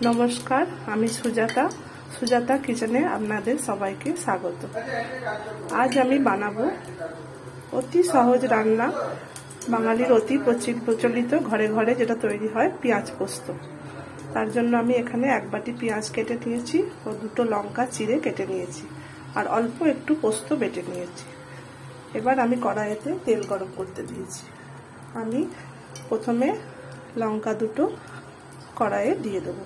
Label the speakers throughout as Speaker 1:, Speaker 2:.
Speaker 1: নমস্কার, আমি সুজাতা কিচেনে আপনাদের সবাইকে স্বাগত। আজ আমি বানাবো অতি সহজ রান্না, বাঙালির অতি প্রচলিত ঘরে ঘরে যেটা তৈরি হয়, পেঁয়াজ পোস্ত। তার জন্য আমি এখানে 1 বাটি পেঁয়াজ কেটে নিয়েছি ও 2টো লঙ্কা চিড়ে কেটে নিয়েছি, আর অল্প একটু পোস্ত বেটে নিয়েছি। এবার আমি কড়াইতে তেল গরম করতে দিয়েছি। আমি প্রথমে লঙ্কা 2টো কড়াইয়ে দিয়ে দেবো।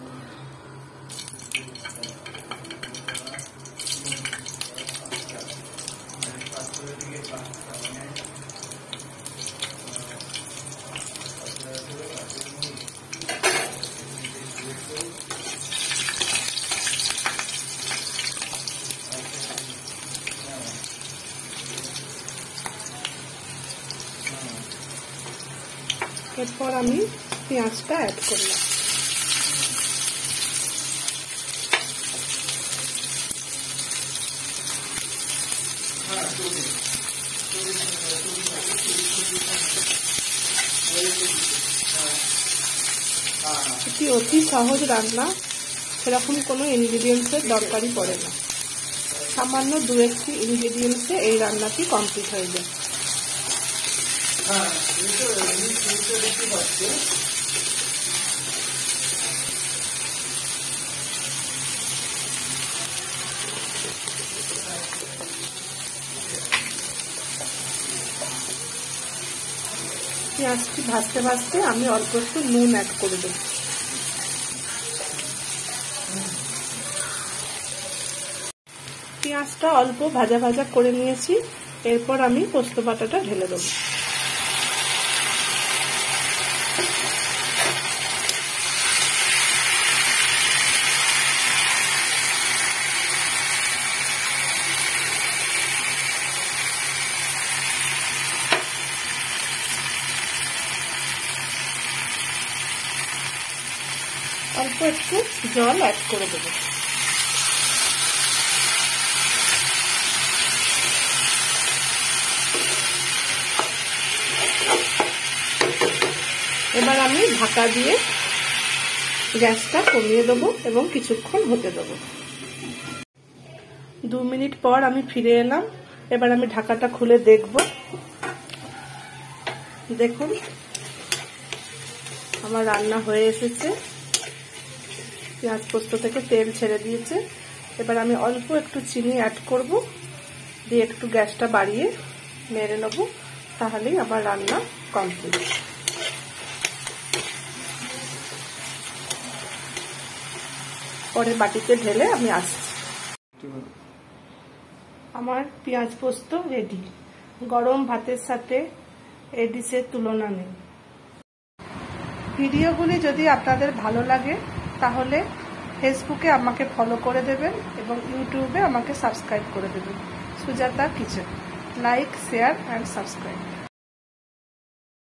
Speaker 1: এরপর আমি পেঁয়াজটা অ্যাড করলাম। এটি অতি সহজ রান্না, সেরকম কোনো ইনগ্রিডিয়েন্টসের দরকারই পড়ে না। সামান্য 2-1টি ইনগ্রিডিয়েন্টসে এই রান্নাটি কমপ্লিট হয়ে যায়। পেঁয়াজটি ভাজতে ভাজতে আমি অল্প একটু নুন অ্যাড করে দেব। পেঁয়াজটা অল্প ভাজা ভাজা করে নিয়েছি। এরপর আমি পোস্ত বাটাটা ঢেলে দেব। অল্প একটু জল অ্যাড করে দেব। এবার আমি ঢাকা দিয়ে গ্যাসটা কমিয়ে দেবো এবং কিছুক্ষণ হতে দেবো। 2 মিনিট পর আমি ফিরে এলাম। এবার আমি ঢাকাটা খুলে দেখব। দেখুন, আমার রান্না হয়ে এসেছে। পেঁয়াজ পোস্ত থেকে তেল ছেড়ে দিয়েছে। এবার আমি অল্প একটু চিনি অ্যাড করব, দিয়ে একটু গ্যাসটা বাড়িয়ে নেড়ে নেব, তাহলেই আমার রান্না কমপ্লিট। পরে বাটিতে ঢেলে আমি আসছি। আমার পেঁয়াজ পোস্ত রেডি। গরম ভাতের সাথে এই ডিশের তুলনা নেই। ভিডিওগুলি যদি আপনাদের ভালো লাগে তাহলে ফেসবুকে আমাকে ফলো করে দেবেন এবং ইউটিউবে আমাকে সাবস্ক্রাইব করে দেবেন। Sujata kitchen. Like, share and subscribe.